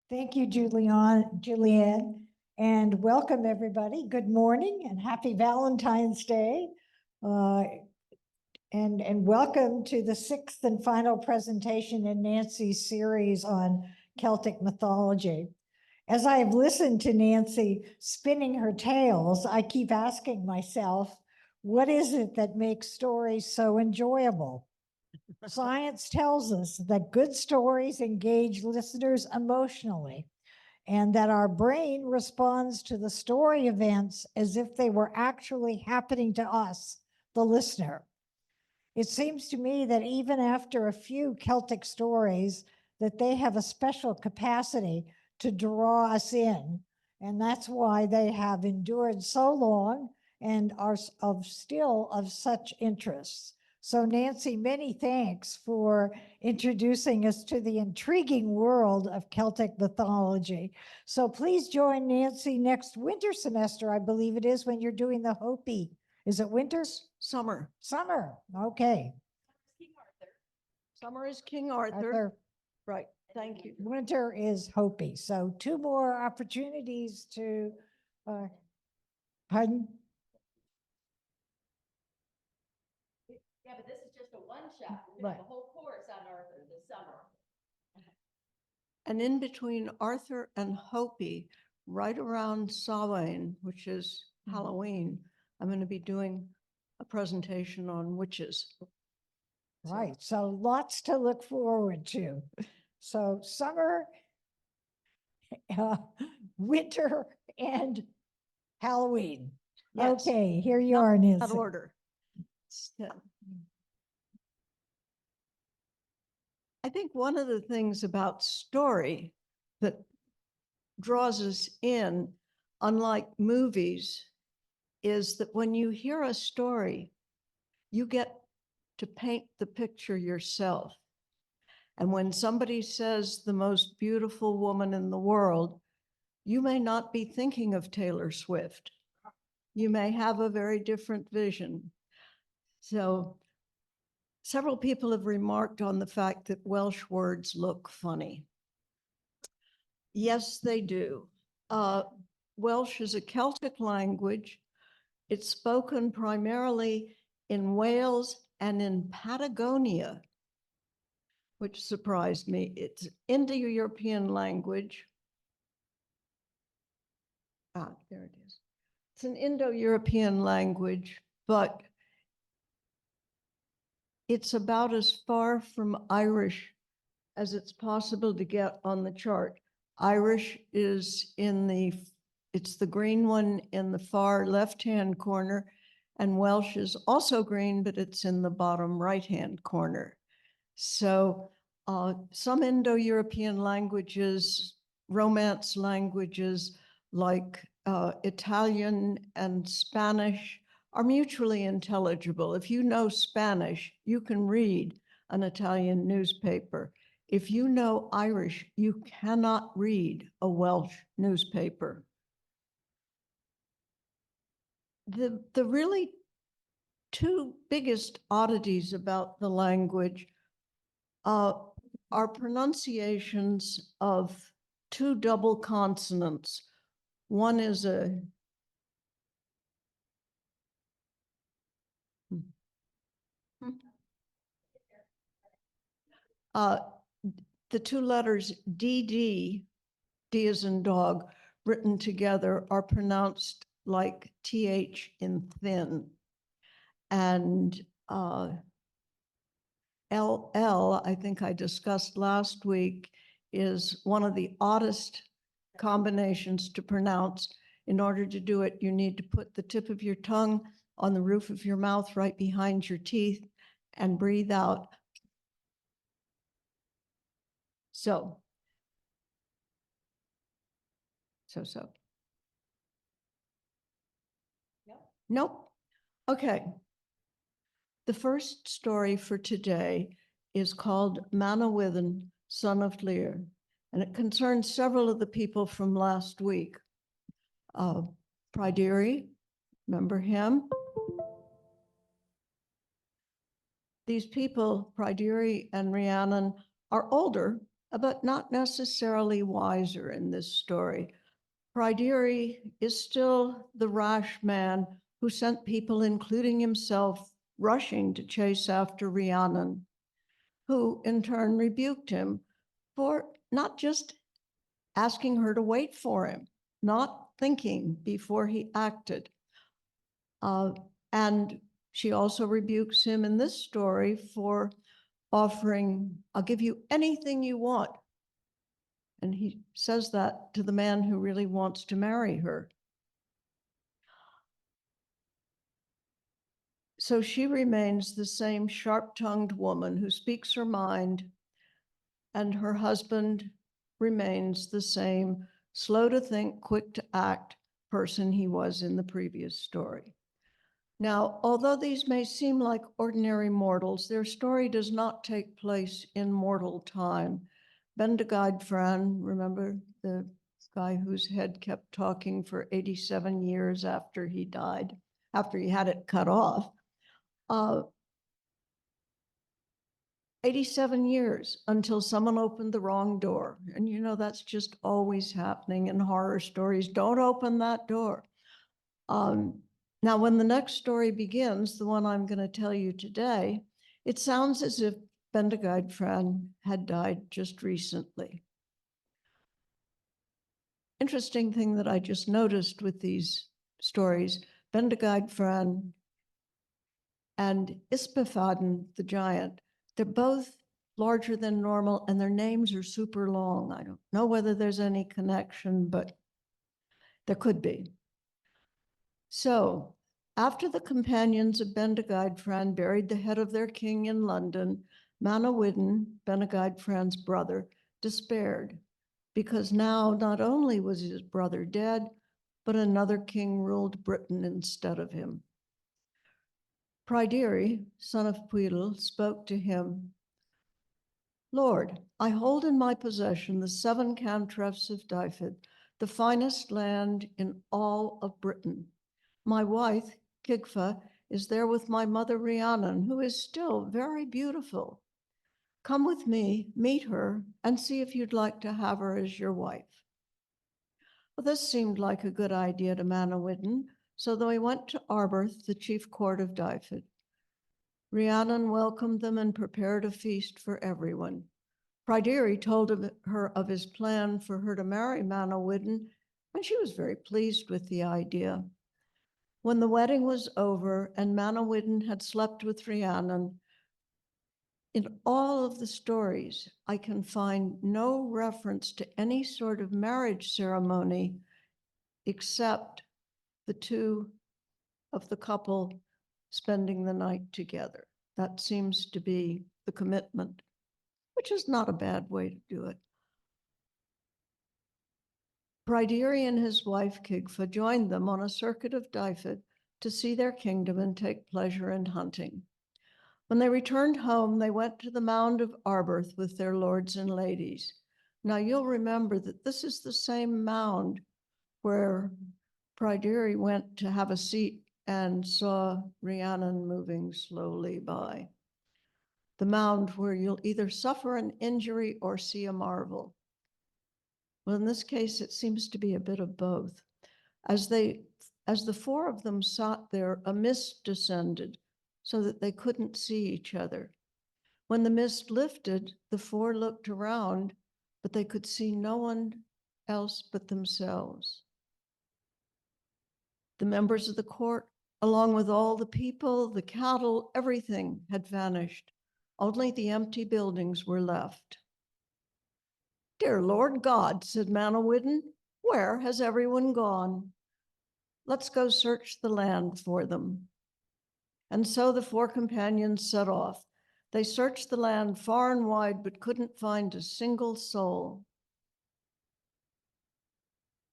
Thank you, Julianne, and welcome everybody. Good morning and happy Valentine's Day. Uh, and welcome to the sixth and final presentation in Nancy's series on Celtic mythology. As I have listened to Nancy spinning her tales, I keep asking myself, what is it that makes stories so enjoyable? Science tells us that good stories engage listeners emotionally and that our brain responds to the story events as if they were actually happening to us, the listener. It seems to me that even after a few Celtic stories, that they have a special capacity to draw us in, and that's why they have endured so long and are still of such interest. So Nancy, many thanks for introducing us to the intriguing world of Celtic mythology. So please join Nancy next winter semester, I believe it is, when you're doing the Hopi. Is it winter? Summer. Summer, okay. Summer is King Arthur. Arthur. Right, thank you. Winter is Hopi. So two more opportunities to, pardon? Yeah, but this is just a one shot. We're gonna have a whole course on Arthur this summer. And in between Arthur and Hopi, right around Samhain, which is Halloween, I'm going to be doing a presentation on witches. Right, so lots to look forward to. So summer, uh, winter, and Halloween. Yes. Okay, here you Not are, that Nancy. order. Yeah. I think one of the things about story that draws us in, unlike movies, is that when you hear a story, you get to paint the picture yourself. And when somebody says the most beautiful woman in the world, you may not be thinking of Taylor Swift. You may have a very different vision. So several people have remarked on the fact that Welsh words look funny. Yes, they do. Welsh is a Celtic language. It's spoken primarily in Wales and in Patagonia, which surprised me. It's Indo-European language. There it is. It's an Indo-European language, but it's about as far from Irish as it's possible to get on the chart. Irish is it's the green one in the far left-hand corner, and Welsh is also green, but it's in the bottom right-hand corner. So some Indo-European languages, Romance languages like Italian and Spanish are mutually intelligible. If you know Spanish, you can read an Italian newspaper. If you know Irish, you cannot read a Welsh newspaper. The really two biggest oddities about the language are pronunciations of two double consonants. One is a the two letters DD, D as in dog, written together are pronounced like TH in thin. And LL, I think I discussed last week, is one of the oddest combinations to pronounce. In order to do it, you need to put the tip of your tongue on the roof of your mouth right behind your teeth and breathe out. So. Nope. Okay. The first story for today is called Manawyddan, son of Lear, and it concerns several of the people from last week. Pryderi, remember him? These people, Pryderi and Rhiannon, are older but not necessarily wiser in this story. Pryderi is still the rash man who sent people, including himself, rushing to chase after Rhiannon, who in turn rebuked him for not just asking her to wait for him, not thinking before he acted. And she also rebukes him in this story for offering, I'll give you anything you want. And he says that to the man who really wants to marry her. So she remains the same sharp-tongued woman who speaks her mind, and her husband remains the same slow to think, quick to act person he was in the previous story. Now, although these may seem like ordinary mortals, their story does not take place in mortal time. Bendigeid Fran, remember the guy whose head kept talking for 87 years after he died, after he had it cut off. 87 years until someone opened the wrong door. And you know, that's just always happening in horror stories. Don't open that door. Now, when the next story begins, the one I'm going to tell you today, it sounds as if Bendigeid Fran had died just recently. Interesting thing that I just noticed with these stories, Bendigeid Fran and Ispafaden the giant, they're both larger than normal and their names are super long. I don't know whether there's any connection, but there could be. So after the companions of Bendigeid Fran buried the head of their king in London, Manawyddan, Bendigeid Fran's brother, despaired because now not only was his brother dead, but another king ruled Britain instead of him. Pryderi, son of Pwyll, spoke to him, "Lord, I hold in my possession the 7 cantrefs of Dyfed, the finest land in all of Britain. My wife, Kigfa, is there with my mother Rhiannon, who is still very beautiful. Come with me, meet her, and see if you'd like to have her as your wife." Well, this seemed like a good idea to Manawyddan, so they went to Arberth, the chief court of Dyfed. Rhiannon welcomed them and prepared a feast for everyone. Pryderi told her of his plan for her to marry Manawyddan, and she was very pleased with the idea. When the wedding was over and Manawyddan had slept with Rhiannon, in all of the stories, I can find no reference to any sort of marriage ceremony except the two of the couple spending the night together. That seems to be the commitment, which is not a bad way to do it. Pryderi and his wife Kigfa joined them on a circuit of Dyfed to see their kingdom and take pleasure in hunting. When they returned home, they went to the mound of Arberth with their lords and ladies. Now you'll remember that this is the same mound where Pryderi went to have a seat and saw Rhiannon moving slowly by. The mound where you'll either suffer an injury or see a marvel. Well, in this case, it seems to be a bit of both. As the 4 of them sat there, a mist descended so that they couldn't see each other. When the mist lifted, the 4 looked around, but they could see no one else but themselves. The members of the court, along with all the people, the cattle, everything had vanished. Only the empty buildings were left. "Dear Lord God," said Manawyddan, "where has everyone gone? Let's go search the land for them." And so the 4 companions set off. They searched the land far and wide, but couldn't find a single soul.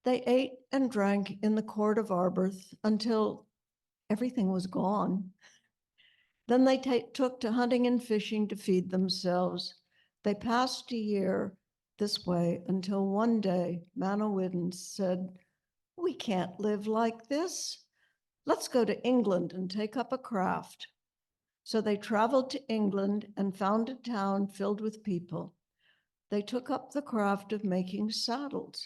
They ate and drank in the court of Arberth until everything was gone. Then they took to hunting and fishing to feed themselves. They passed a year this way until one day Manawyddan said, "We can't live like this. Let's go to England and take up a craft." So they traveled to England and found a town filled with people. they took up the craft of making saddles.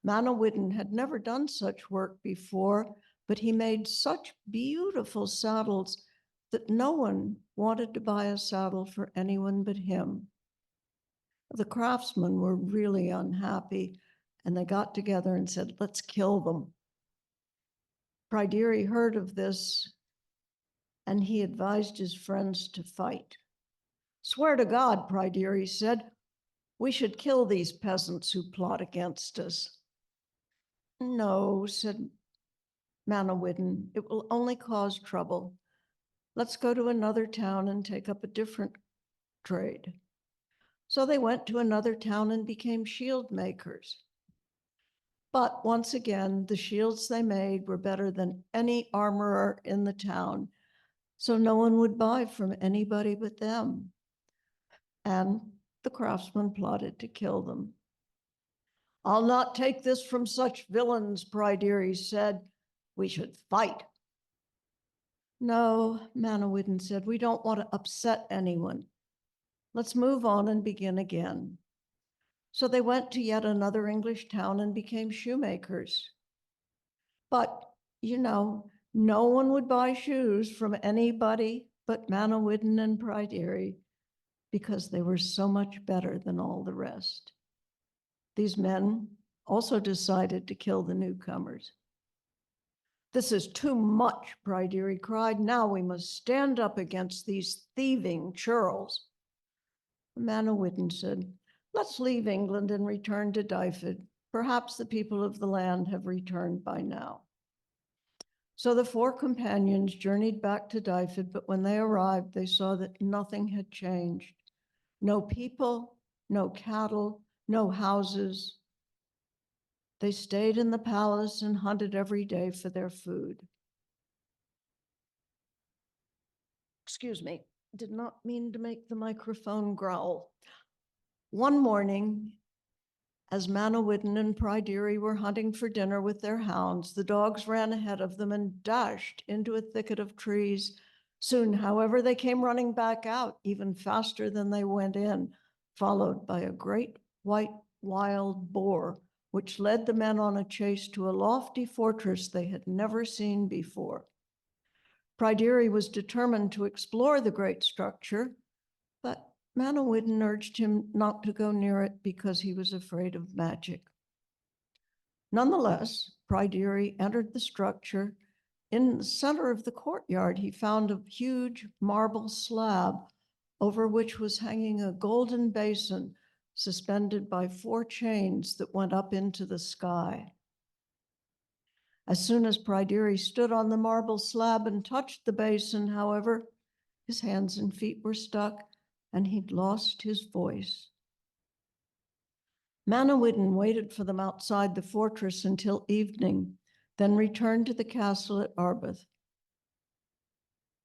Manawyddan had never done such work before, but he made such beautiful saddles that no one wanted to buy a saddle for anyone but him. The craftsmen were really unhappy, and they got together and said, let's kill them. Pryderi heard of this, and he advised his friends to fight. Swear to God, Pryderi said, we should kill these peasants who plot against us. No, said Manawyddan, it will only cause trouble. Let's go to another town and take up a different trade. So they went to another town and became shield makers. But once again, the shields they made were better than any armorer in the town, so no one would buy from anybody but them. And the craftsmen plotted to kill them. I'll not take this from such villains, Pryderi said. We should fight. No, Manawyddan said, we don't want to upset anyone. Let's move on and begin again. So they went to yet another English town and became shoemakers. But, you know, no one would buy shoes from anybody but Manawyddan and Pryderi because they were so much better than all the rest. These men also decided to kill the newcomers. This is too much, Pryderi cried. Now we must stand up against these thieving churls. Manawyddan said, let's leave England and return to Dyfed. Perhaps the people of the land have returned by now. So the four companions journeyed back to Dyfed, but when they arrived, they saw that nothing had changed. No people, no cattle, no houses. They stayed in the palace and hunted every day for their food. Excuse me, did not mean to make the microphone growl. One morning, as Manawyddan and Pryderi were hunting for dinner with their hounds, the dogs ran ahead of them and dashed into a thicket of trees. Soon, however, they came running back out, even faster than they went in, followed by a great white wild boar, which led the men on a chase to a lofty fortress they had never seen before. Pryderi was determined to explore the great structure, but Manawyddan urged him not to go near it because he was afraid of magic. Nonetheless, Pryderi entered the structure. In the center of the courtyard, he found a huge marble slab over which was hanging a golden basin suspended by 4 chains that went up into the sky. As soon as Pryderi stood on the marble slab and touched the basin, however, his hands and feet were stuck and he'd lost his voice. Manawyddan waited for them outside the fortress until evening, then returned to the castle at Arbeth.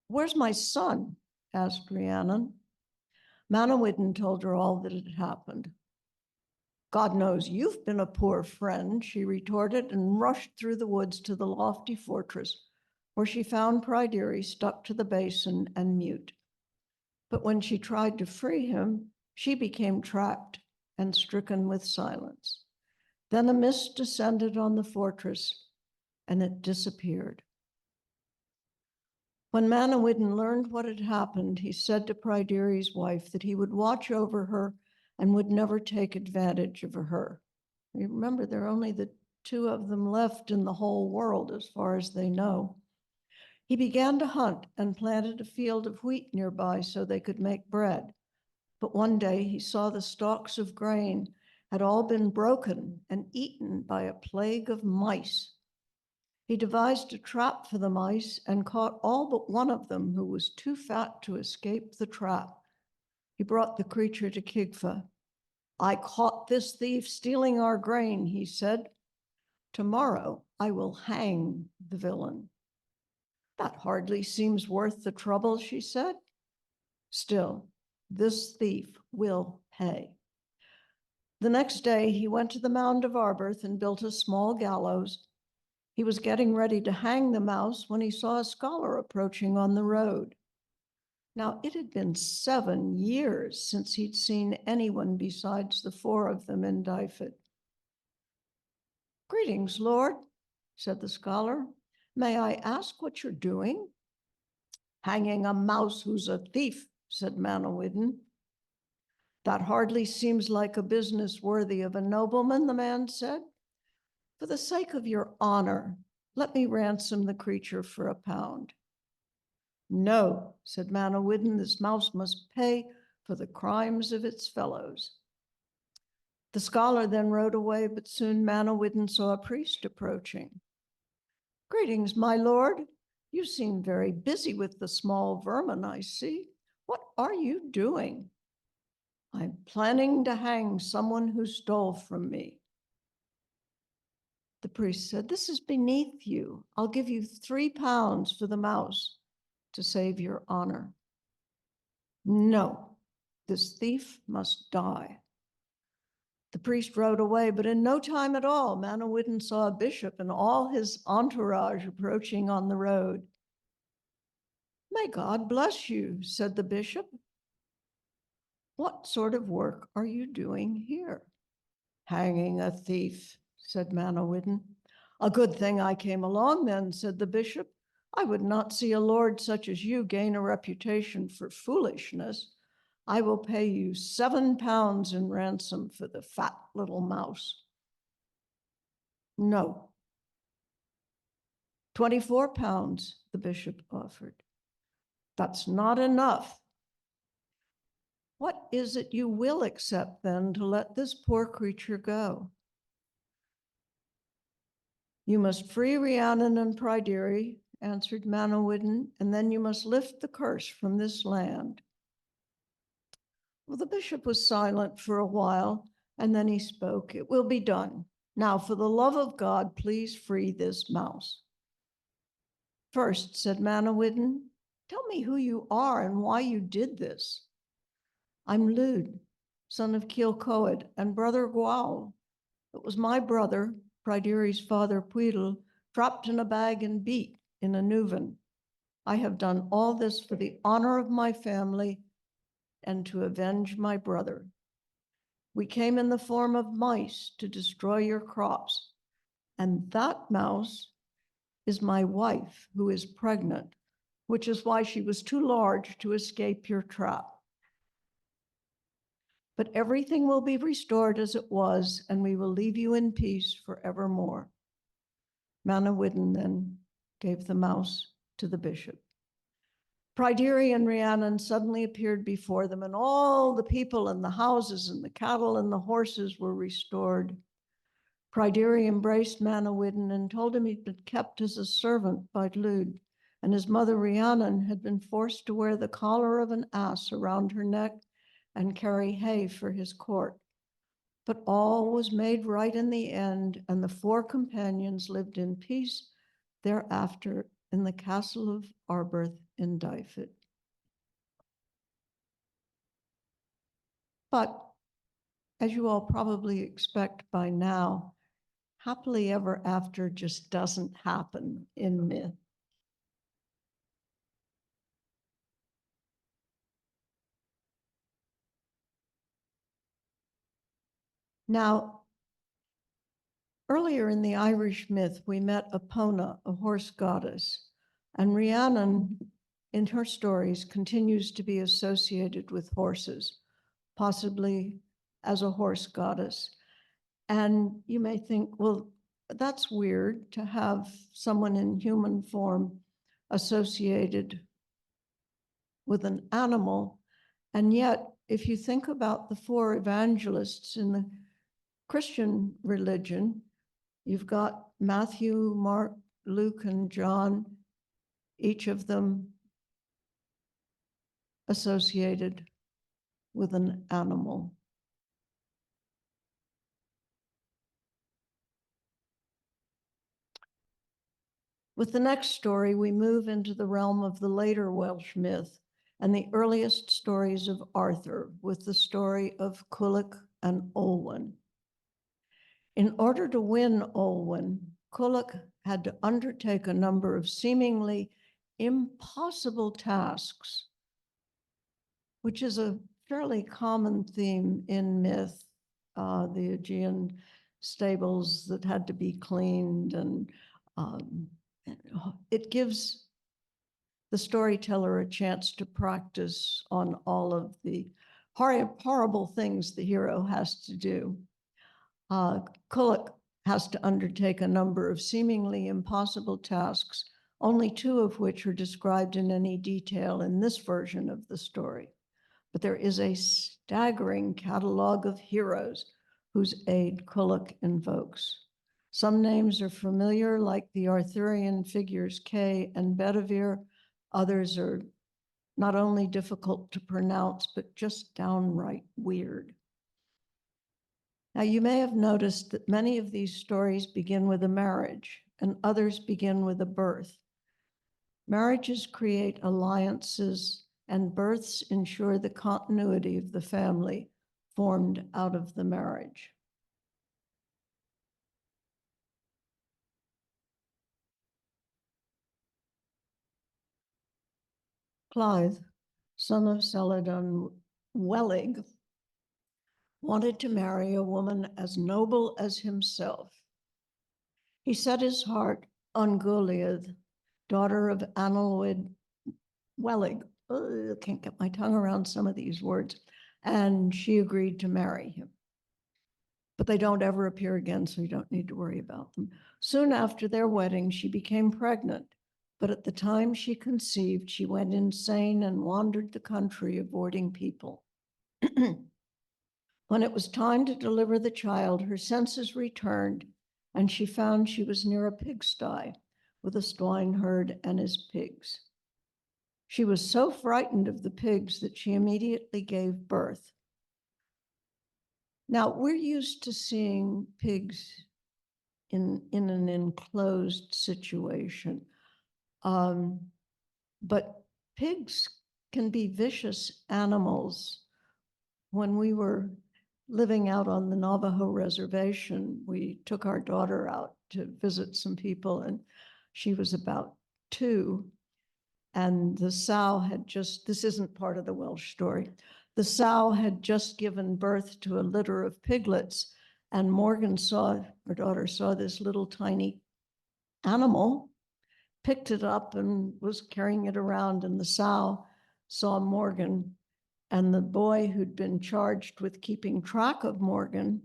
Where's my son? Asked Rhiannon. Manawyddan told her all that had happened. God knows you've been a poor friend, she retorted, and rushed through the woods to the lofty fortress, where she found Pryderi stuck to the basin and mute. But when she tried to free him, she became trapped and stricken with silence. Then a mist descended on the fortress, and it disappeared. When Manawyddan learned what had happened, he said to Pryderi's wife that he would watch over her and would never take advantage of her. You remember, there are only the 2 of them left in the whole world, as far as they know. He began to hunt and planted a field of wheat nearby so they could make bread. But one day he saw the stalks of grain had all been broken and eaten by a plague of mice. He devised a trap for the mice and caught all but one of them, who was too fat to escape the trap. He brought the creature to Kigva. I caught this thief stealing our grain, he said. Tomorrow I will hang the villain. That hardly seems worth the trouble, she said. Still, this thief will pay. The next day he went to the mound of Arbeth and built a small gallows. He was getting ready to hang the mouse when he saw a scholar approaching on the road. Now, it had been 7 years since he'd seen anyone besides the 4 of them in Dyfed. "Greetings, Lord," said the scholar. "May I ask what you're doing?" "Hanging a mouse who's a thief," said Manawyddan. "That hardly seems like a business worthy of a nobleman," the man said. "For the sake of your honor, let me ransom the creature for £1." "No," said Manawyddan, "this mouse must pay for the crimes of its fellows." The scholar then rode away, but soon Manawyddan saw a priest approaching. "Greetings, my lord. You seem very busy with the small vermin, I see. What are you doing?" "I'm planning to hang someone who stole from me." The priest said, "This is beneath you. I'll give you £3 for the mouse to save your honor." "No, this thief must die." The priest rode away, but in no time at all, Manawyddan saw a bishop and all his entourage approaching on the road. "May God bless you," said the bishop. "What sort of work are you doing here?" "Hanging a thief," said Manawyddan. "A good thing I came along then," said the bishop. "I would not see a lord such as you gain a reputation for foolishness. I will pay you £7 in ransom for the fat little mouse." "No." £24, the bishop offered. "That's not enough." "What is it you will accept then to let this poor creature go?" "You must free Rhiannon and Pryderi," answered Manawyddan, "and then you must lift the curse from this land." Well, the bishop was silent for a while, and then he spoke. "It will be done. Now, for the love of God, please free this mouse." "First," said Manawyddan, "tell me who you are and why you did this." "I'm Lud, son of Kilcoed and brother Gwawl. It was my brother, Pryderi's father Pwydl, dropped in a bag and beat in a nuven. I have done all this for the honor of my family and to avenge my brother. We came in the form of mice to destroy your crops, and that mouse is my wife who is pregnant, which is why she was too large to escape your trap. But everything will be restored as it was, and we will leave you in peace forevermore." Manawyddan then gave the mouse to the bishop. Pryderi and Rhiannon suddenly appeared before them, and all the people and the houses and the cattle and the horses were restored. Pryderi embraced Manawyddan and told him he'd been kept as a servant by Lud, and his mother Rhiannon had been forced to wear the collar of an ass around her neck and carry hay for his court. But all was made right in the end, and the 4 companions lived in peace thereafter in the castle of Arbroath in Dyfed. But, as you all probably expect by now, happily ever after just doesn't happen in myth. Now, earlier in the Irish myth, we met Epona, a horse goddess, and Rhiannon, in her stories, continues to be associated with horses, possibly as a horse goddess. And you may think, well, that's weird to have someone in human form associated with an animal. And yet, if you think about the 4 evangelists in the Christian religion, you've got Matthew, Mark, Luke, and John, each of them associated with an animal. With the next story, we move into the realm of the later Welsh myth and the earliest stories of Arthur, with the story of Cullach and Olwen. In order to win Olwen, Cullach had to undertake a number of seemingly impossible tasks which is a fairly common theme in myth, the Aegean stables that had to be cleaned, and it gives the storyteller a chance to practice on all of the horrible things the hero has to do. Kullak has to undertake a number of seemingly impossible tasks, only two of which are described in any detail in this version of the story. But there is a staggering catalog of heroes whose aid Kullak invokes. Some names are familiar, like the Arthurian figures Kay and Bedivere. Others are not only difficult to pronounce, but just downright weird. Now, you may have noticed that many of these stories begin with a marriage, and others begin with a birth. Marriages create alliances, and births ensure the continuity of the family formed out of the marriage. Clive, son of Celadon Wellig, wanted to marry a woman as noble as himself. He set his heart on Guliath, daughter of Annelwyd Wellig. I can't get my tongue around some of these words. And she agreed to marry him. But they don't ever appear again, so you don't need to worry about them. Soon after their wedding, she became pregnant. But at the time she conceived, she went insane and wandered the country, avoiding people. When it was time to deliver the child, her senses returned, and she found she was near a pigsty with a swineherd and his pigs. She was so frightened of the pigs that she immediately gave birth. Now, we're used to seeing pigs in an enclosed situation, but pigs can be vicious animals. When we were living out on the Navajo reservation, we took our daughter out to visit some people, and she was about 2. And the sow had just, this isn't part of the Welsh story, the sow had just given birth to a litter of piglets, and Morgan saw, her daughter saw this little tiny animal, picked it up and was carrying it around, and the sow saw Morgan, and the boy who'd been charged with keeping track of Morgan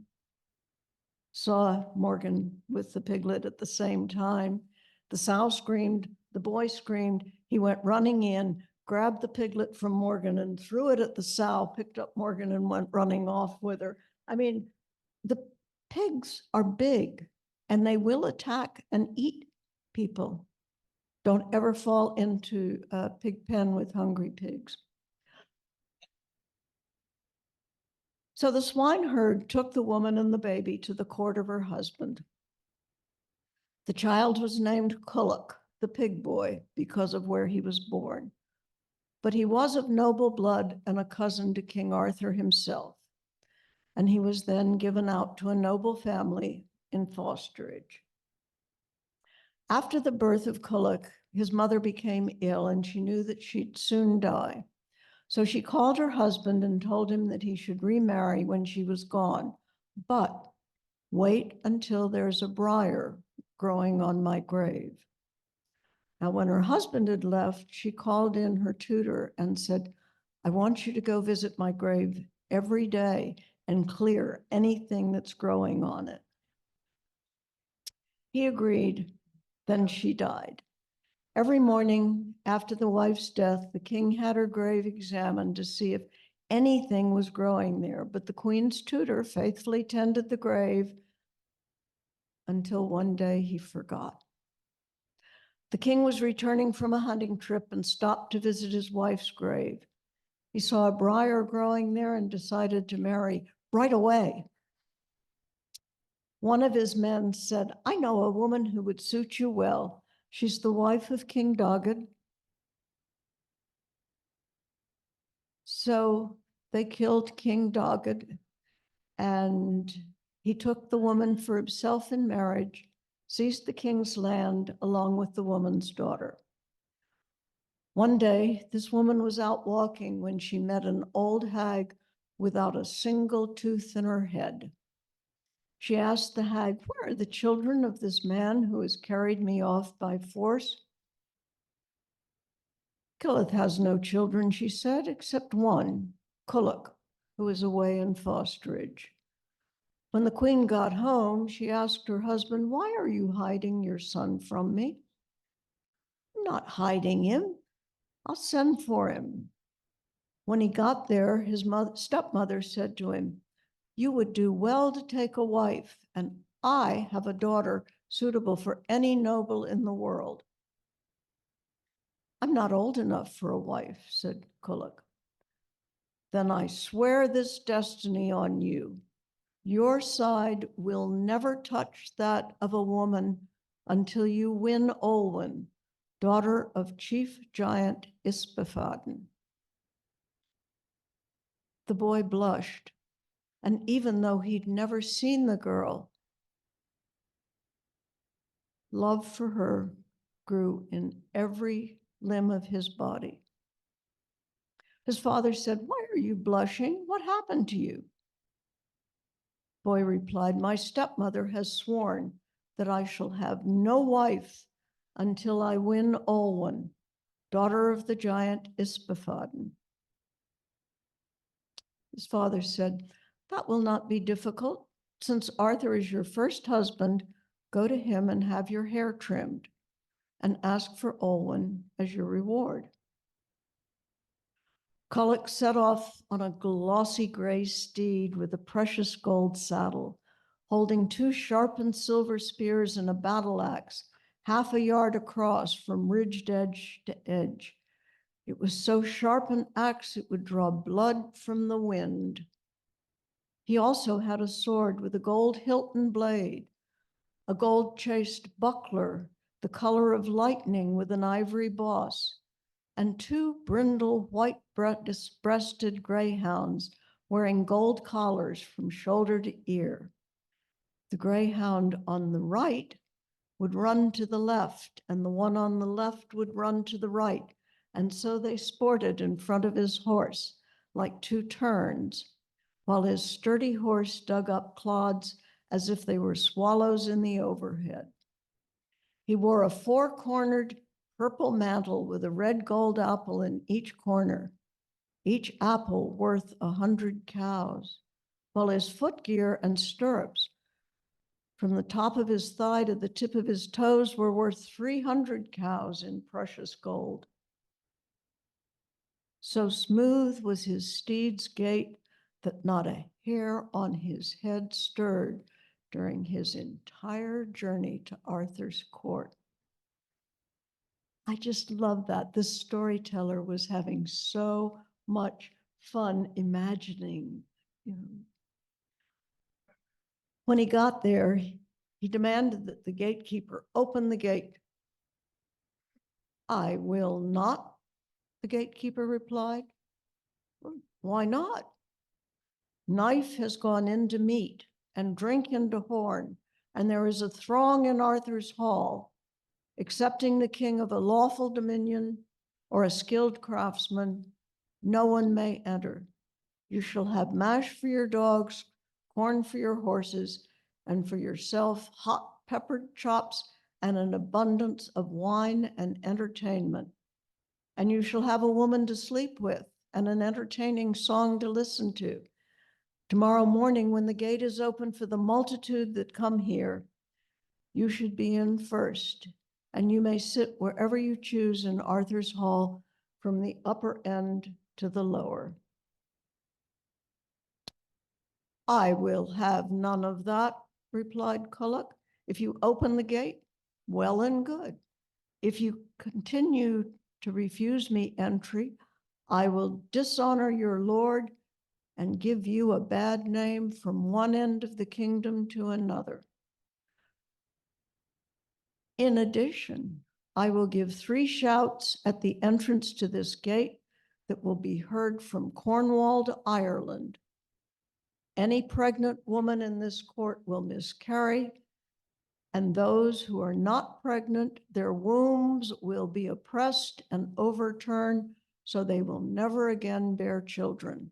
saw Morgan with the piglet at the same time. The sow screamed, the boy screamed, he went running in, grabbed the piglet from Morgan and threw it at the sow, picked up Morgan and went running off with her. I mean, the pigs are big and they will attack and eat people. Don't ever fall into a pig pen with hungry pigs. So the swineherd took the woman and the baby to the court of her husband. The child was named Kullak, the pig boy, because of where he was born. But he was of noble blood and a cousin to King Arthur himself. And he was then given out to a noble family in fosterage. After the birth of Kullak, his mother became ill and she knew that she'd soon die. So she called her husband and told him that he should remarry when she was gone, but wait until there's a briar growing on my grave. Now, when her husband had left, she called in her tutor and said, I want you to go visit my grave every day and clear anything that's growing on it. He agreed, then she died. Every morning after the wife's death, the king had her grave examined to see if anything was growing there, but the queen's tutor faithfully tended the grave until one day he forgot. The king was returning from a hunting trip and stopped to visit his wife's grave. He saw a briar growing there and decided to marry right away. One of his men said, I know a woman who would suit you well. She's the wife of King Doged. So they killed King Doged, and he took the woman for himself in marriage, seized the king's land along with the woman's daughter. One day, this woman was out walking when she met an old hag without a single tooth in her head. She asked the hag, "Where are the children of this man who has carried me off by force?" "Killeth has no children," she said, "except one, Kulloch, who is away in fosterage." When the queen got home, she asked her husband, "Why are you hiding your son from me?" "I'm not hiding him. I'll send for him." When he got there, his stepmother said to him, "You would do well to take a wife, and I have a daughter suitable for any noble in the world." "I'm not old enough for a wife," said Kulloch. "Then I swear this destiny on you. Your side will never touch that of a woman until you win Olwen, daughter of chief giant Ispafaden." The boy blushed, and even though he'd never seen the girl, love for her grew in every limb of his body. His father said, "Why are you blushing? What happened to you?" Boy replied, "My stepmother has sworn that I shall have no wife until I win Olwen, daughter of the giant Ispafaden." His father said, "That will not be difficult. Since Arthur is your first husband, go to him and have your hair trimmed, and ask for Olwen as your reward." Kulloch set off on a glossy gray steed with a precious gold saddle, holding two sharpened silver spears and a battle axe, half a yard across from ridged edge to edge. It was so sharp an axe it would draw blood from the wind. He also had a sword with a gold hilt and blade, a gold-chased buckler, the color of lightning with an ivory boss, and two brindle white-breasted greyhounds wearing gold collars from shoulder to ear. The greyhound on the right would run to the left, and the one on the left would run to the right, and so they sported in front of his horse like two terns, while his sturdy horse dug up clods as if they were swallows in the overhead. He wore a four-cornered purple mantle with a red gold apple in each corner, each apple worth 100 cows, while his footgear and stirrups from the top of his thigh to the tip of his toes were worth 300 cows in precious gold. So smooth was his steed's gait that not a hair on his head stirred during his entire journey to Arthur's court. I just love that. This storyteller was having so much fun imagining, you know. When he got there, he demanded that the gatekeeper open the gate. "I will not," the gatekeeper replied. "Well, why not?" "Knife has gone into meat and drink into horn, and there is a throng in Arthur's hall. Excepting the king of a lawful dominion or a skilled craftsman, no one may enter. You shall have mash for your dogs, corn for your horses, and for yourself hot peppered chops and an abundance of wine and entertainment. And you shall have a woman to sleep with and an entertaining song to listen to. Tomorrow morning, when the gate is open for the multitude that come here, you should be in first, and you may sit wherever you choose in Arthur's hall, from the upper end to the lower." "I will have none of that," replied Kulloch. "If you open the gate, well and good. If you continue to refuse me entry, I will dishonor your lord and give you a bad name from one end of the kingdom to another. In addition, I will give 3 shouts at the entrance to this gate that will be heard from Cornwall to Ireland. Any pregnant woman in this court will miscarry, and those who are not pregnant, their wombs will be oppressed and overturned, so they will never again bear children.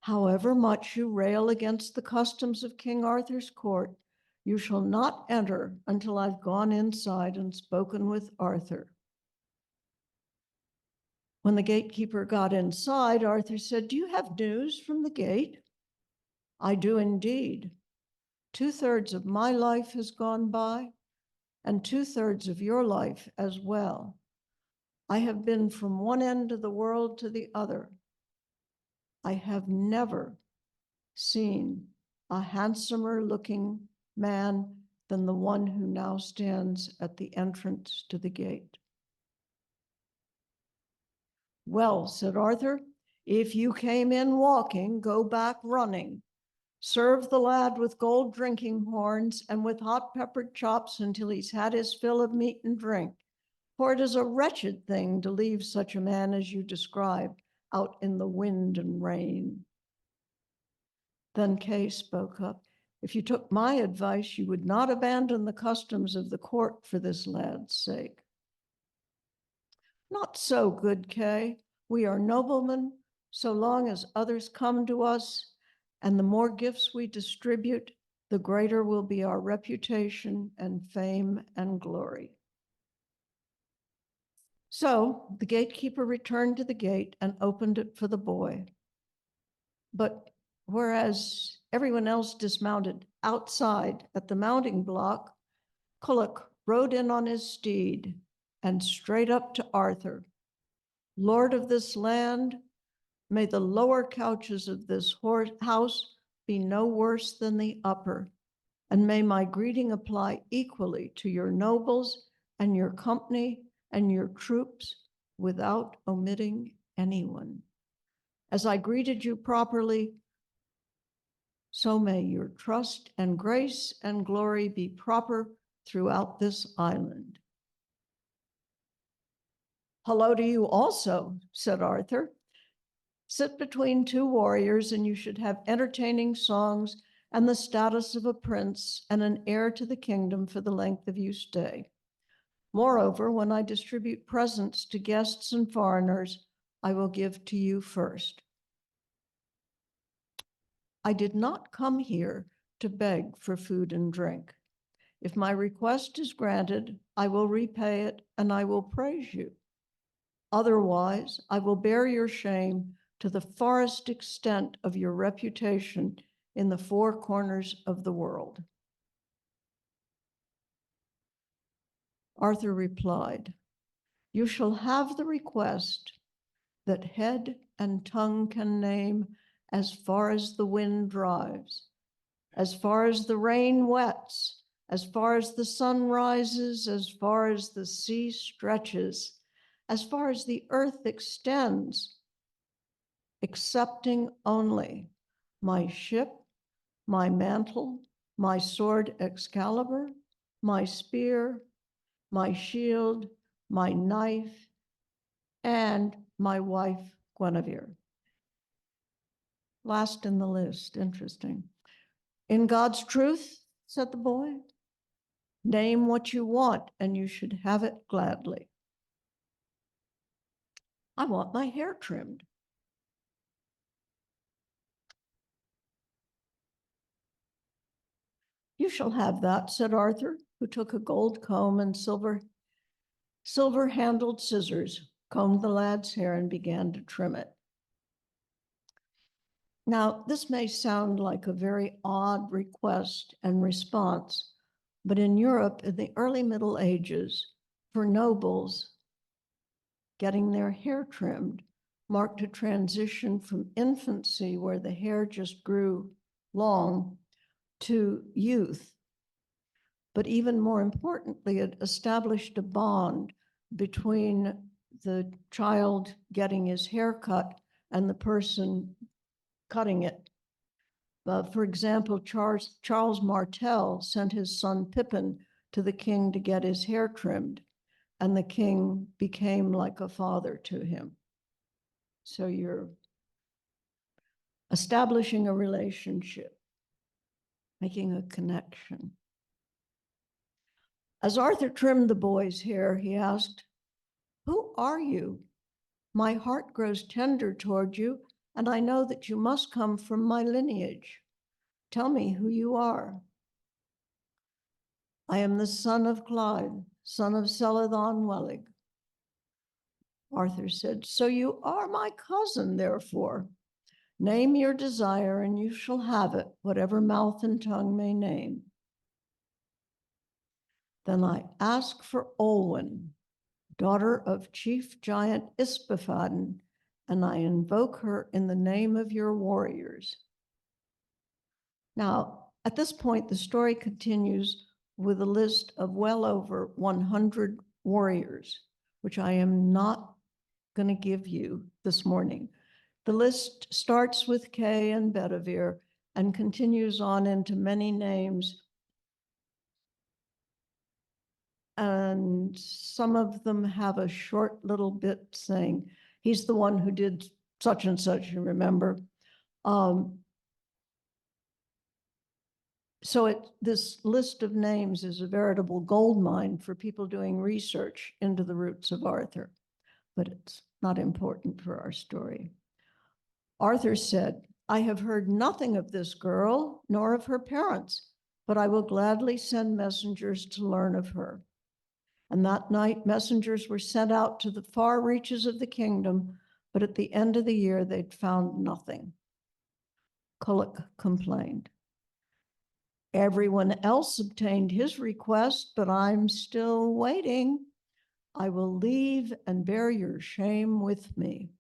However much you rail against the customs of King Arthur's court, you shall not enter until I've gone inside and spoken with Arthur. When the gatekeeper got inside, Arthur said, "Do you have news from the gate?" "I do indeed. 2/3 of my life has gone by, and 2/3 of your life as well. I have been from one end of the world to the other. I have never seen a handsomer looking man than the one who now stands at the entrance to the gate." "Well," said Arthur, "if you came in walking, go back running. Serve the lad with gold drinking horns and with hot peppered chops until he's had his fill of meat and drink. For it is a wretched thing to leave such a man as you describe out in the wind and rain." Then Kay spoke up. "If you took my advice, you would not abandon the customs of the court for this lad's sake." "Not so, good Kay. We are noblemen so long as others come to us, and the more gifts we distribute, the greater will be our reputation and fame and glory." So the gatekeeper returned to the gate and opened it for the boy. But whereas everyone else dismounted outside at the mounting block, Kulloch rode in on his steed and straight up to Arthur. "Lord of this land, may the lower couches of this house be no worse than the upper, and may my greeting apply equally to your nobles and your company and your troops without omitting anyone. As I greeted you properly, so may your trust and grace and glory be proper throughout this island." "Hello to you also," said Arthur. "Sit between two warriors and you should have entertaining songs and the status of a prince and an heir to the kingdom for the length of your stay. Moreover, when I distribute presents to guests and foreigners, I will give to you first. I did not come here to beg for food and drink. If my request is granted, I will repay it and I will praise you. Otherwise, I will bear your shame to the farthest extent of your reputation in the four corners of the world." Arthur replied, "You shall have the request that head and tongue can name as far as the wind drives, as far as the rain wets, as far as the sun rises, as far as the sea stretches, as far as the earth extends, excepting only my ship, my mantle, my sword Excalibur, my spear, my shield, my knife, and my wife Guinevere." Last in the list, interesting. "In God's truth," said the boy, "name what you want and you should have it gladly." "I want my hair trimmed." "You shall have that," said Arthur, who took a gold comb and silver-handled scissors, combed the lad's hair and began to trim it. Now, this may sound like a very odd request and response, but in Europe in the early Middle Ages, for nobles, getting their hair trimmed marked a transition from infancy, where the hair just grew long, to youth. But even more importantly, it established a bond between the child getting his hair cut and the person cutting it. For example, Charles Martel sent his son Pippin to the king to get his hair trimmed, and the king became like a father to him. So you're establishing a relationship. making a connection. As Arthur trimmed the boy's hair, he asked, "Who are you? My heart grows tender toward you, and I know that you must come from my lineage. Tell me who you are." "I am the son of Clyde, son of Celadon Wellig." Arthur said, "So you are my cousin, therefore. Name your desire, and you shall have it, whatever mouth and tongue may name." "Then I ask for Olwen, daughter of Chief Giant Ispafaden, and I invoke her in the name of your warriors." Now, at this point, the story continues with a list of well over 100 warriors, which I am not going to give you this morning. The list starts with Kay and Bedivere and continues on into many names. And some of them have a short little bit saying, he's the one who did such and such, you remember. So this list of names is a veritable goldmine for people doing research into the roots of Arthur, but it's not important for our story. Arthur said, "I have heard nothing of this girl, nor of her parents, but I will gladly send messengers to learn of her." And that night, messengers were sent out to the far reaches of the kingdom, but at the end of the year, they'd found nothing. Kulluk complained. "Everyone else obtained his request, but I'm still waiting. I will leave and bear your shame with me."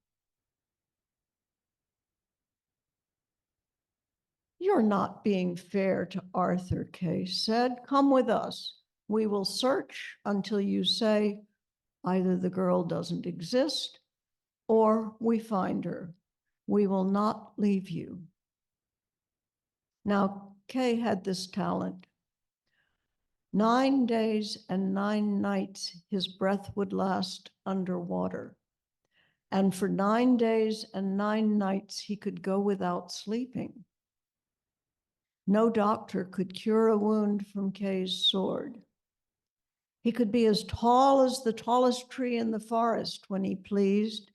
"You're not being fair to Arthur," Kay said. "Come with us. We will search until you say either the girl doesn't exist or we find her. We will not leave you." Now, Kay had this talent. 9 days and 9 nights his breath would last underwater. And for 9 days and 9 nights he could go without sleeping. No doctor could cure a wound from Kay's sword. He could be as tall as the tallest tree in the forest when he pleased.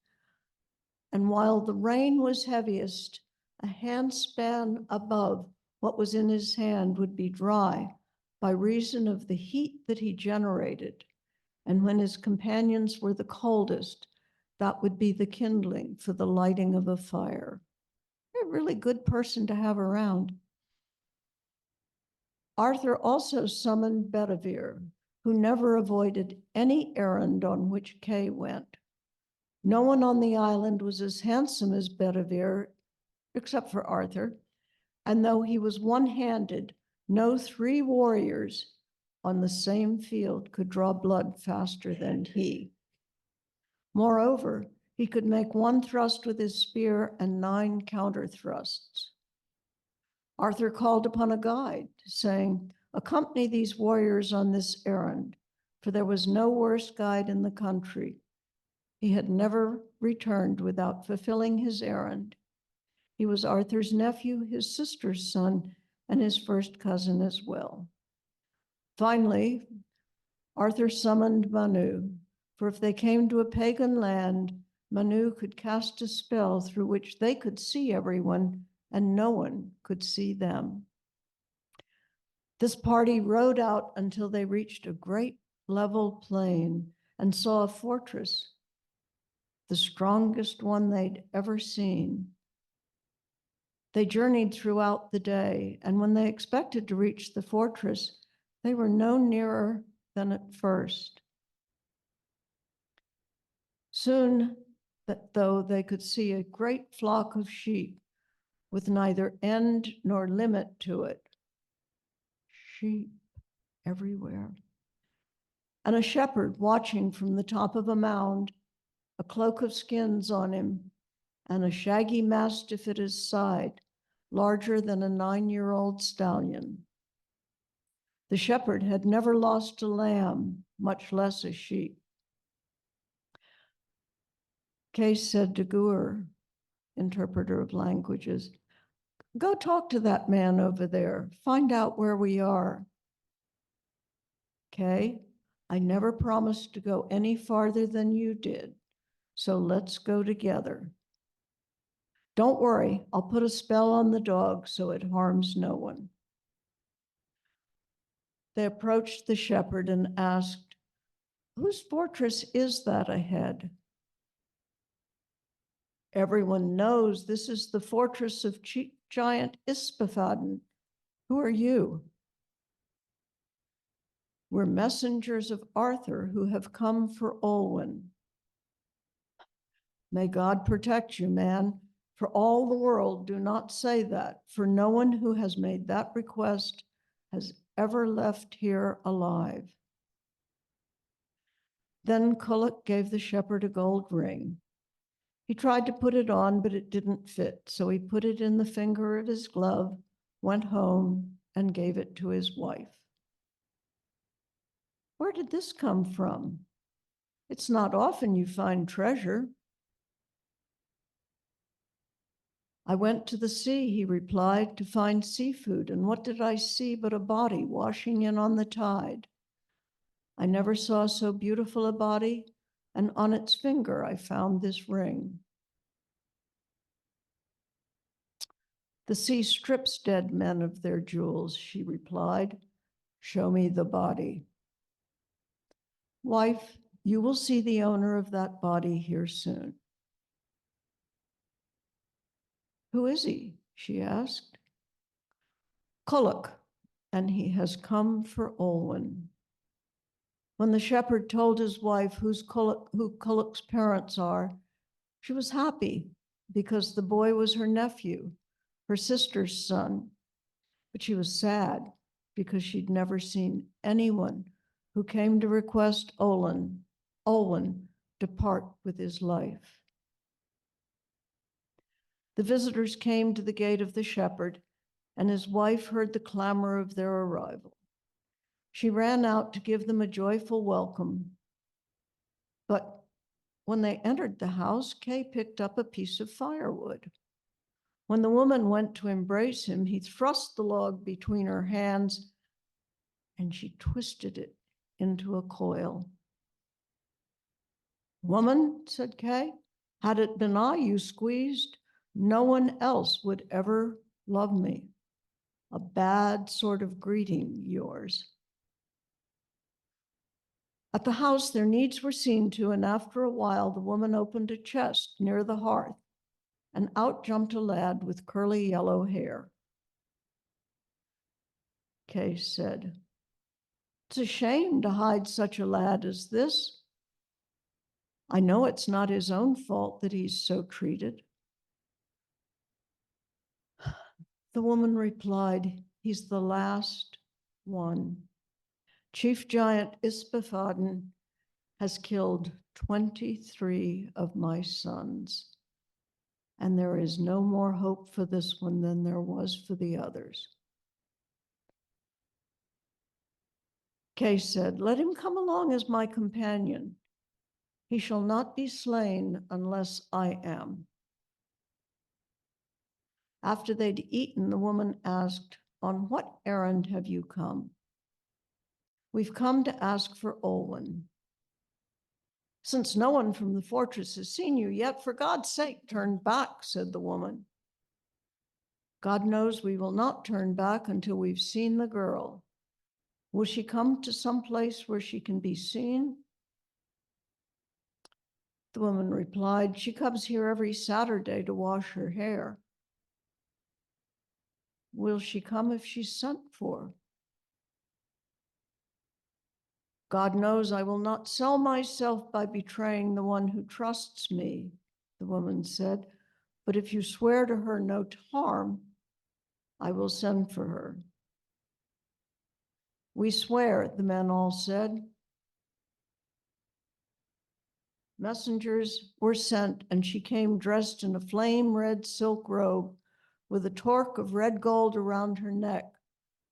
And while the rain was heaviest, a handspan above what was in his hand would be dry by reason of the heat that he generated. And when his companions were the coldest, that would be the kindling for the lighting of a fire. A really good person to have around. Arthur also summoned Bedivere, who never avoided any errand on which Kay went. No one on the island was as handsome as Bedivere, except for Arthur, and though he was one-handed, no 3 warriors on the same field could draw blood faster than he. Moreover, he could make 1 thrust with his spear and 9 counter thrusts. Arthur called upon a guide, saying, "Accompany these warriors on this errand," for there was no worse guide in the country. He had never returned without fulfilling his errand. He was Arthur's nephew, his sister's son, and his first cousin as well. Finally, Arthur summoned Manu, for if they came to a pagan land, Manu could cast a spell through which they could see everyone and no one could see them. This party rode out until they reached a great level plain and saw a fortress, the strongest one they'd ever seen. They journeyed throughout the day, and when they expected to reach the fortress, they were no nearer than at first. Soon, though, they could see a great flock of sheep with neither end nor limit to it. Sheep everywhere. And a shepherd watching from the top of a mound, a cloak of skins on him, and a shaggy mastiff at his side, larger than a 9-year-old stallion. The shepherd had never lost a lamb, much less a sheep. Kay said to Gur, interpreter of languages, Go talk to that man over there. Find out where we are. Okay, I never promised to go any farther than you did, so let's go together. Don't worry, I'll put a spell on the dog so it harms no one. They approached the shepherd and asked, whose fortress is that ahead? Everyone knows this is the fortress of giant Ispafaden. Who are you? We're messengers of Arthur who have come for Olwen. May God protect you, man. For all the world, do not say that, for no one who has made that request has ever left here alive. Then Kulak gave the shepherd a gold ring. He tried to put it on, but it didn't fit, so he put it in the finger of his glove, went home, and gave it to his wife. Where did this come from? It's not often you find treasure. I went to the sea, he replied, to find seafood, and what did I see but a body washing in on the tide? I never saw so beautiful a body, and on its finger I found this ring. The sea strips dead men of their jewels, she replied. Show me the body. Wife, you will see the owner of that body here soon. Who is he? She asked. Kulak, and he has come for Olwen. When the shepherd told his wife who Kulak's parents are, she was happy because the boy was her nephew, her sister's son. But she was sad because she'd never seen anyone who came to request Olwen depart with his life. The visitors came to the gate of the shepherd, and his wife heard the clamor of their arrival. She ran out to give them a joyful welcome. But when they entered the house, Kay picked up a piece of firewood. When the woman went to embrace him, he thrust the log between her hands, and she twisted it into a coil. Woman, said Kay, had it been I you squeezed, no one else would ever love me. A bad sort of greeting, yours. At the house, their needs were seen to, and after a while, the woman opened a chest near the hearth, and out jumped a lad with curly yellow hair. Kay said, it's a shame to hide such a lad as this. I know it's not his own fault that he's so treated. The woman replied, he's the last one. Chief Giant Ispafaden has killed 23 of my sons, and there is no more hope for this one than there was for the others. Kay said, let him come along as my companion. He shall not be slain unless I am. After they'd eaten, the woman asked, on what errand have you come? We've come to ask for Olwen. Since no one from the fortress has seen you yet, for God's sake, turn back, said the woman. God knows we will not turn back until we've seen the girl. Will she come to some place where she can be seen? The woman replied, she comes here every Saturday to wash her hair. Will she come if she's sent for? God knows I will not sell myself by betraying the one who trusts me, the woman said, but if you swear to her no harm, I will send for her. We swear, the men all said. Messengers were sent, and she came dressed in a flame red silk robe with a torque of red gold around her neck,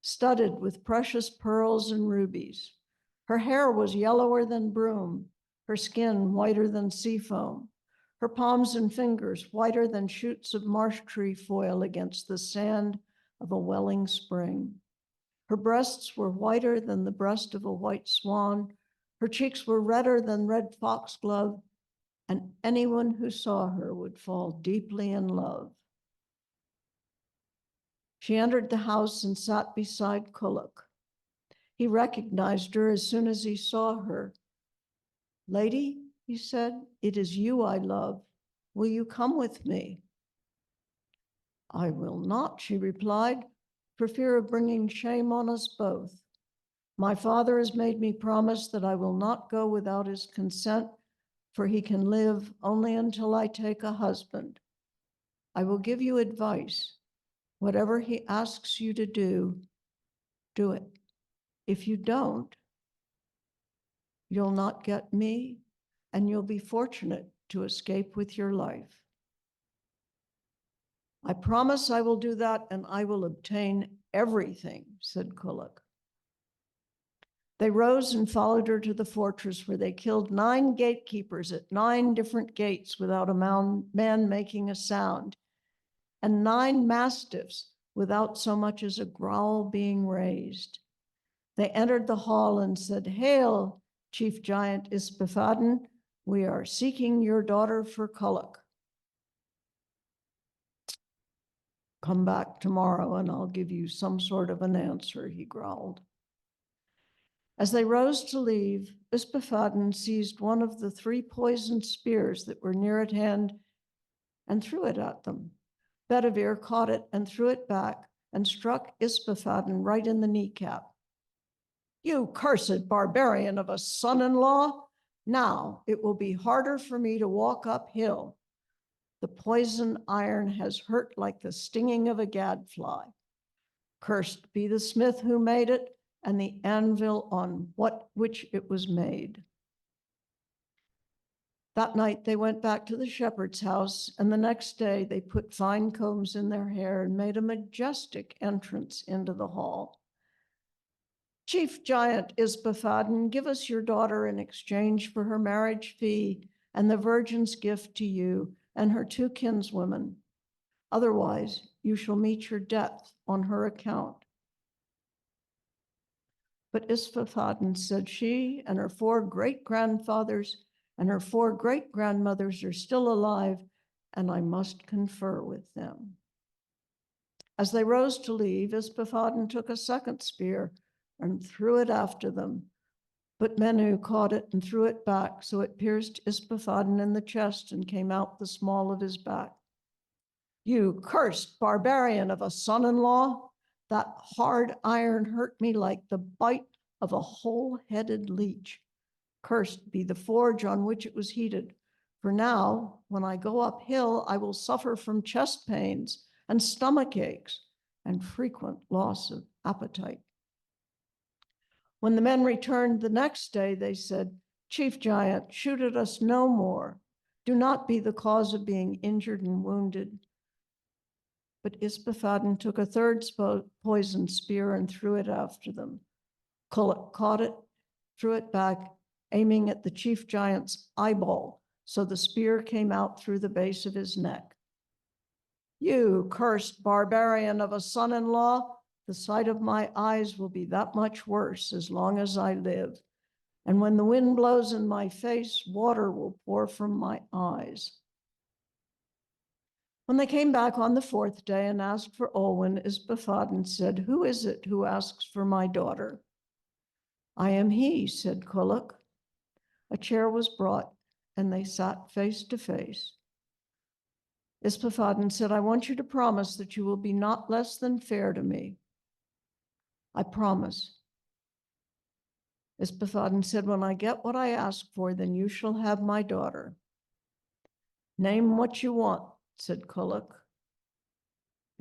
studded with precious pearls and rubies. Her hair was yellower than broom, her skin whiter than sea foam. her palms and fingers whiter than shoots of marsh tree foil against the sand of a welling spring. Her breasts were whiter than the breast of a white swan. Her cheeks were redder than red foxglove, and anyone who saw her would fall deeply in love. She entered the house and sat beside Kuluk. He recognized her as soon as he saw her. "Lady," he said, "it is you I love. Will you come with me?" "I will not," she replied, "for fear of bringing shame on us both. My father has made me promise that I will not go without his consent, for he can live only until I take a husband. I will give you advice. Whatever he asks you to do, do it. If you don't, you'll not get me, and you'll be fortunate to escape with your life." "I promise I will do that, and I will obtain everything," said Kuluk. They rose and followed her to the fortress, where they killed 9 gatekeepers at 9 different gates without a man making a sound, and 9 mastiffs without so much as a growl being raised. They entered the hall and said, "Hail, Chief Giant Ispafaden, we are seeking your daughter for Kuluk." "Come back tomorrow and I'll give you some sort of an answer," he growled. As they rose to leave, Ispafaden seized one of the 3 poisoned spears that were near at hand and threw it at them. Bedivere caught it and threw it back and struck Ispafaden right in the kneecap. "You cursed barbarian of a son-in-law! Now it will be harder for me to walk uphill. The poison iron has hurt like the stinging of a gadfly. Cursed be the smith who made it, and the anvil on which it was made." That night they went back to the shepherd's house, and the next day they put fine combs in their hair and made a majestic entrance into the hall. "Chief Giant Ispafaden, give us your daughter in exchange for her marriage fee and the virgin's gift to you and her 2 kinswomen. Otherwise, you shall meet your death on her account." But Ispafaden said she and her 4 great-grandfathers and her 4 great-grandmothers are still alive, and I must confer with them. As they rose to leave, Ispafaden took a 2nd spear and threw it after them. But Menu caught it and threw it back, so it pierced Ispafaden in the chest and came out the small of his back. "You cursed barbarian of a son-in-law! That hard iron hurt me like the bite of a whole-headed leech. Cursed be the forge on which it was heated. For now, when I go uphill, I will suffer from chest pains and stomach aches and frequent loss of appetite." When the men returned the next day, they said, "Chief Giant, shoot at us no more. Do not be the cause of being injured and wounded." But Ispafaden took a 3rd poisoned spear and threw it after them. Kuluk caught it, threw it back, aiming at the chief giant's eyeball, so the spear came out through the base of his neck. "You cursed barbarian of a son-in-law, the sight of my eyes will be that much worse as long as I live. And when the wind blows in my face, water will pour from my eyes." When they came back on the 4th day and asked for Olwen, Ispafaden said, "Who is it who asks for my daughter?" "I am he," said Kuluk. A chair was brought, and they sat face to face. Ispafaden said, "I want you to promise that you will be not less than fair to me." "I promise." Ispafaden said, "When I get what I ask for, then you shall have my daughter." "Name what you want," said Kuluk.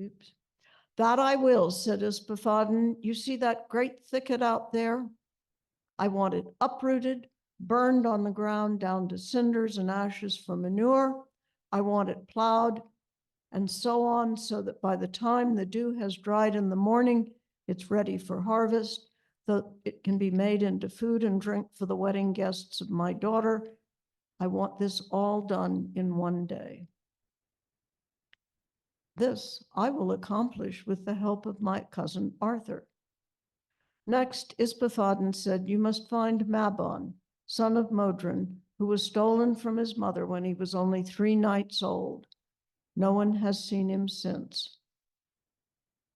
"Oops. That I will," said Ispafaden. "You see that great thicket out there? I want it uprooted, burned on the ground down to cinders and ashes for manure. I want it plowed, and so on, so that by the time the dew has dried in the morning, it's ready for harvest, so it can be made into food and drink for the wedding guests of my daughter I want this all done in one day. This I will accomplish with the help of my cousin Arthur. Next, Isbothaden said, you must find Mabon, son of Modron, who was stolen from his mother when he was only 3 nights old. No one has seen him since.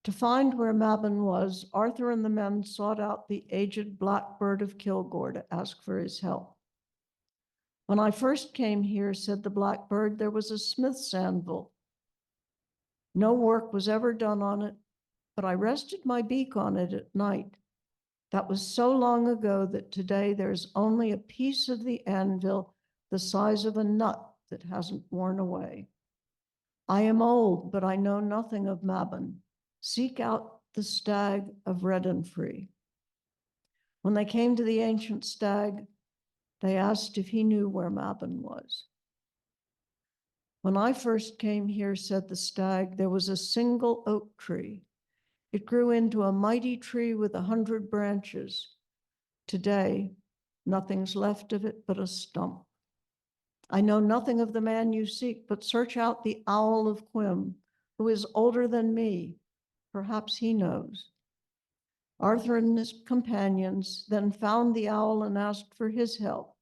To find where Mabon was, Arthur and the men sought out the aged Blackbird of Kilgore to ask for his help. When I first came here, said the Blackbird, there was a smith's anvil. No work was ever done on it, but I rested my beak on it at night. That was so long ago that today there's only a piece of the anvil the size of a nut that hasn't worn away. I am old, but I know nothing of Mabon. Seek out the stag of Reddenfree. When they came to the ancient stag, they asked if he knew where Mabon was. When I first came here, said the stag, there was a single oak tree. It grew into a mighty tree with 100 branches. Today, nothing's left of it but a stump. I know nothing of the man you seek, but search out the owl of Quim, who is older than me. Perhaps he knows. Arthur and his companions then found the owl and asked for his help.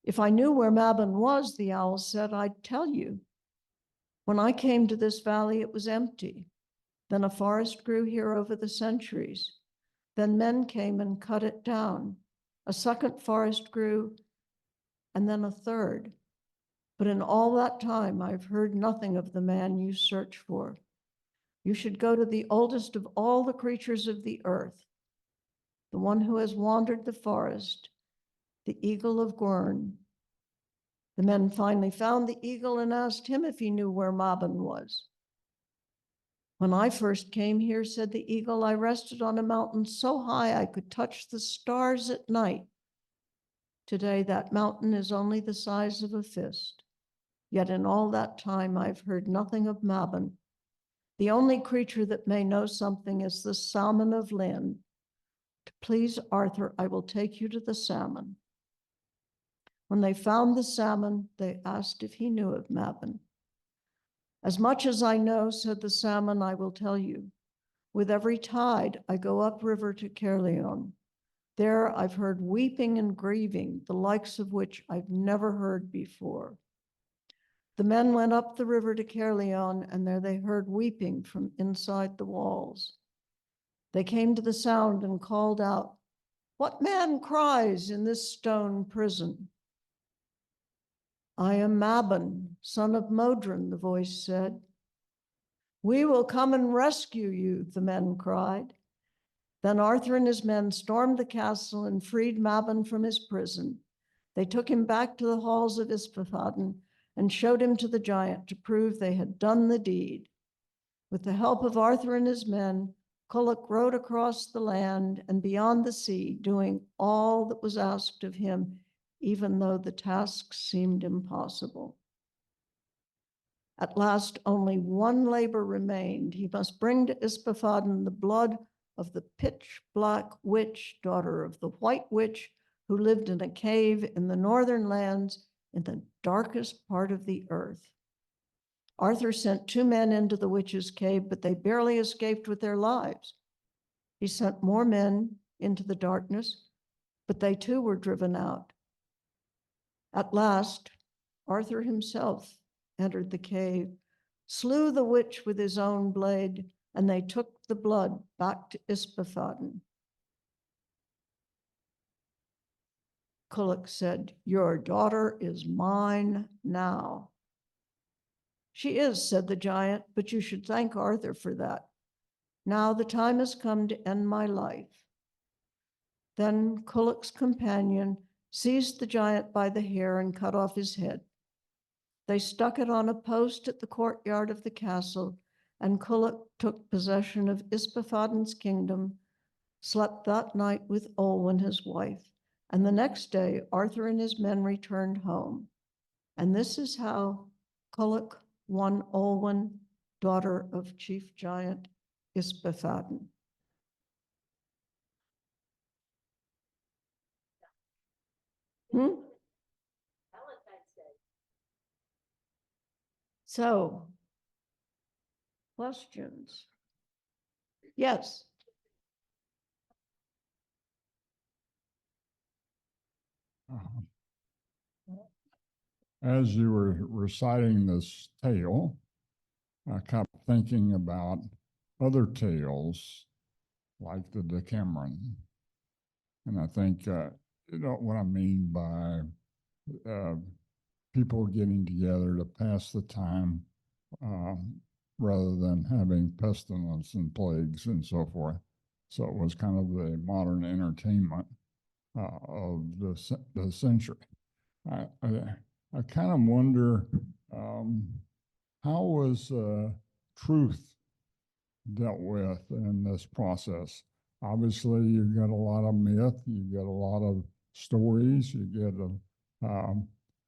If I knew where Mabon was, the owl said, I'd tell you. When I came to this valley, it was empty. Then a forest grew here over the centuries. Then men came and cut it down. A second forest grew, and then a third. But in all that time, I've heard nothing of the man you search for. You should go to the oldest of all the creatures of the earth, the one who has wandered the forest, the eagle of Gwern. The men finally found the eagle and asked him if he knew where Mabon was. When I first came here, said the eagle, I rested on a mountain so high I could touch the stars at night. Today, that mountain is only the size of a fist. Yet in all that time, I've heard nothing of Mabon. The only creature that may know something is the salmon of Lynn. To please Arthur, I will take you to the salmon. When they found the salmon, they asked if he knew of Mabon. As much as I know, said the salmon, I will tell you. With every tide, I go upriver to Caerleon. There I've heard weeping and grieving, the likes of which I've never heard before. The men went up the river to Caerleon, and there they heard weeping from inside the walls. They came to the sound and called out, what man cries in this stone prison? I am Mabon, son of Modron, the voice said. We will come and rescue you, the men cried. Then Arthur and his men stormed the castle and freed Mabon from his prison. They took him back to the halls of Isbothaden and showed him to the giant to prove they had done the deed. With the help of Arthur and his men, Culloch rode across the land and beyond the sea, doing all that was asked of him, even though the task seemed impossible. At last, only one labor remained. He must bring to Isbothaden the blood of the pitch-black witch, daughter of the white witch, who lived in a cave in the northern lands in the darkest part of the earth. Arthur sent 2 men into the witch's cave, but they barely escaped with their lives. He sent more men into the darkness, but they too were driven out. At last, Arthur himself entered the cave, slew the witch with his own blade, and they took the blood back to Isbothaden. Culloch said, your daughter is mine now. She is, said the giant, but you should thank Arthur for that. Now the time has come to end my life. Then Culloch's companion seized the giant by the hair and cut off his head. They stuck it on a post at the courtyard of the castle, and Culloch took possession of Isbothaden's kingdom, slept that night with Olwen, his wife, and the next day Arthur and his men returned home. And this is how Culloch won Olwen, daughter of chief giant Isbothaden. So, questions? Yes. As you were reciting this tale, I kept thinking about other tales like the Decameron. And I think, you know what I mean by people getting together to pass the time rather than having pestilence and plagues and so forth. So it was kind of the modern entertainment of the century. I kind of wonder how was truth dealt with in this process? Obviously, you've got a lot of myth, you've got a lot of stories, you get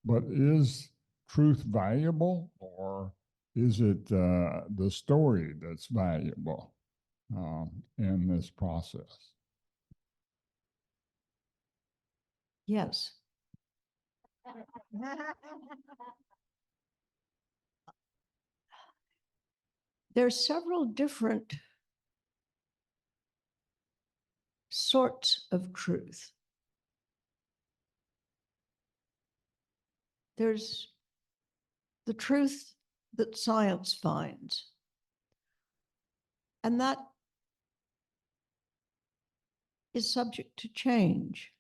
but is truth valuable, or is it the story that's valuable in this process? Yes. There's several different sorts of truth. There's the truth that science finds, and that is subject to change.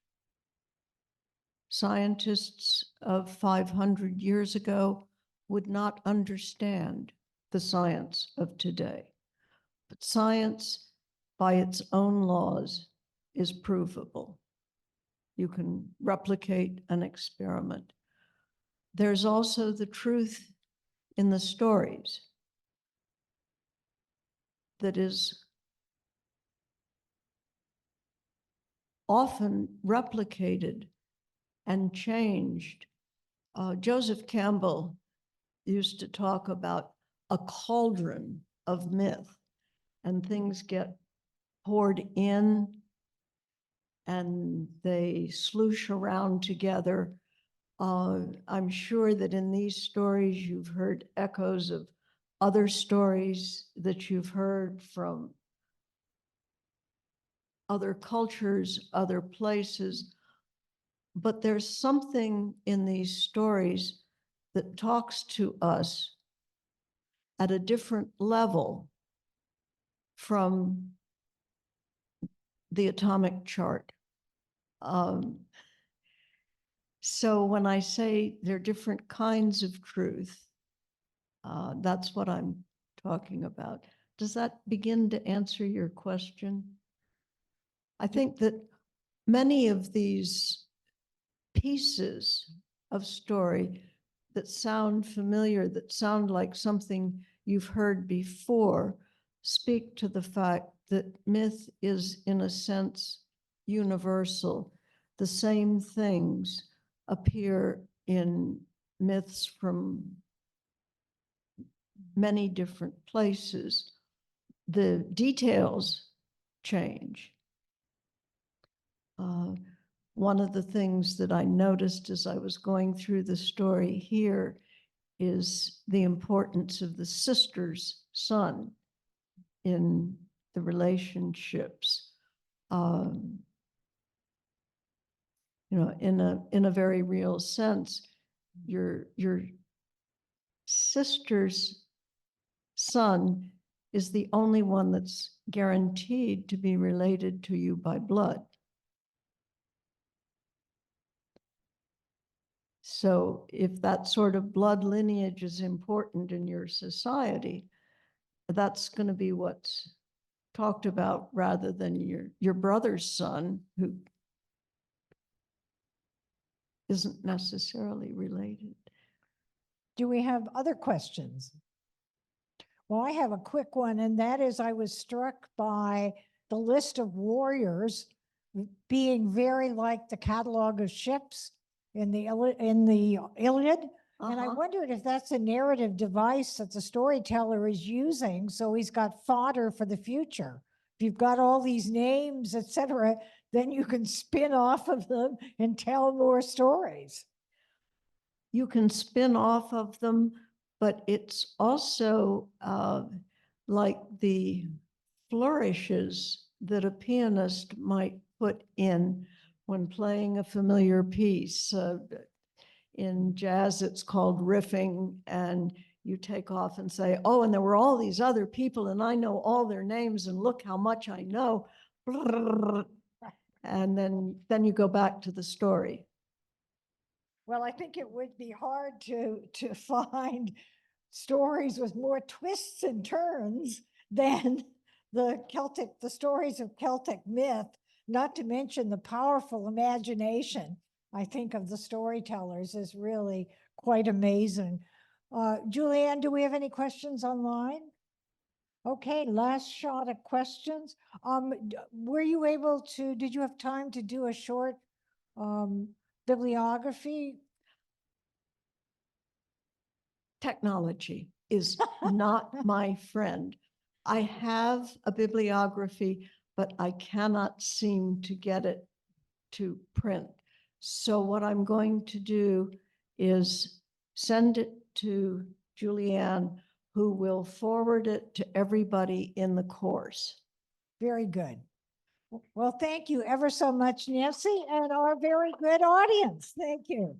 Scientists of 500 years ago would not understand the science of today. But science, by its own laws, is provable. You can replicate an experiment. There's also the truth in the stories that is often replicated and changed. Joseph Campbell used to talk about a cauldron of myth, and things get poured in and they sloosh around together. I'm sure that in these stories, you've heard echoes of other stories that you've heard from other cultures, other places. But there's something in these stories that talks to us at a different level from the atomic chart. So when I say there are different kinds of truth, that's what I'm talking about. Does that begin to answer your question? I think that many of these pieces of story that sound familiar, that sound like something you've heard before, speak to the fact that myth is, in a sense, universal. The same things appear in myths from many different places. The details change. One of the things that I noticed as I was going through the story here is the importance of the sister's son in the relationships. You know, in a very real sense, your sister's son is the only one that's guaranteed to be related to you by blood. So if that sort of blood lineage is important in your society, that's going to be what's talked about rather than your brother's son, who isn't necessarily related. Do we have other questions? Well, I have a quick one, and that is I was struck by the list of warriors being very like the catalog of ships in the Iliad. And I wondered if that's a narrative device that the storyteller is using, so he's got fodder for the future. If you've got all these names, etc., then you can spin off of them and tell more stories. You can spin off of them, but it's also like the flourishes that a pianist might put in when playing a familiar piece. In jazz, it's called riffing, and you take off and say, oh, and there were all these other people, and I know all their names, and look how much I know. And then you go back to the story. Well, I think it would be hard to find stories with more twists and turns than the stories of Celtic myth, not to mention the powerful imagination, I think, of the storytellers is really quite amazing. Julianne, do we have any questions online? Okay, last shot of questions. Were you able to, did you have time to do a short bibliography? Technology is not my friend. I have a bibliography, but I cannot seem to get it to print. So what I'm going to do is send it to Julianne, who will forward it to everybody in the course. Very good. Well, thank you ever so much, Nancy, and our very good audience. Thank you.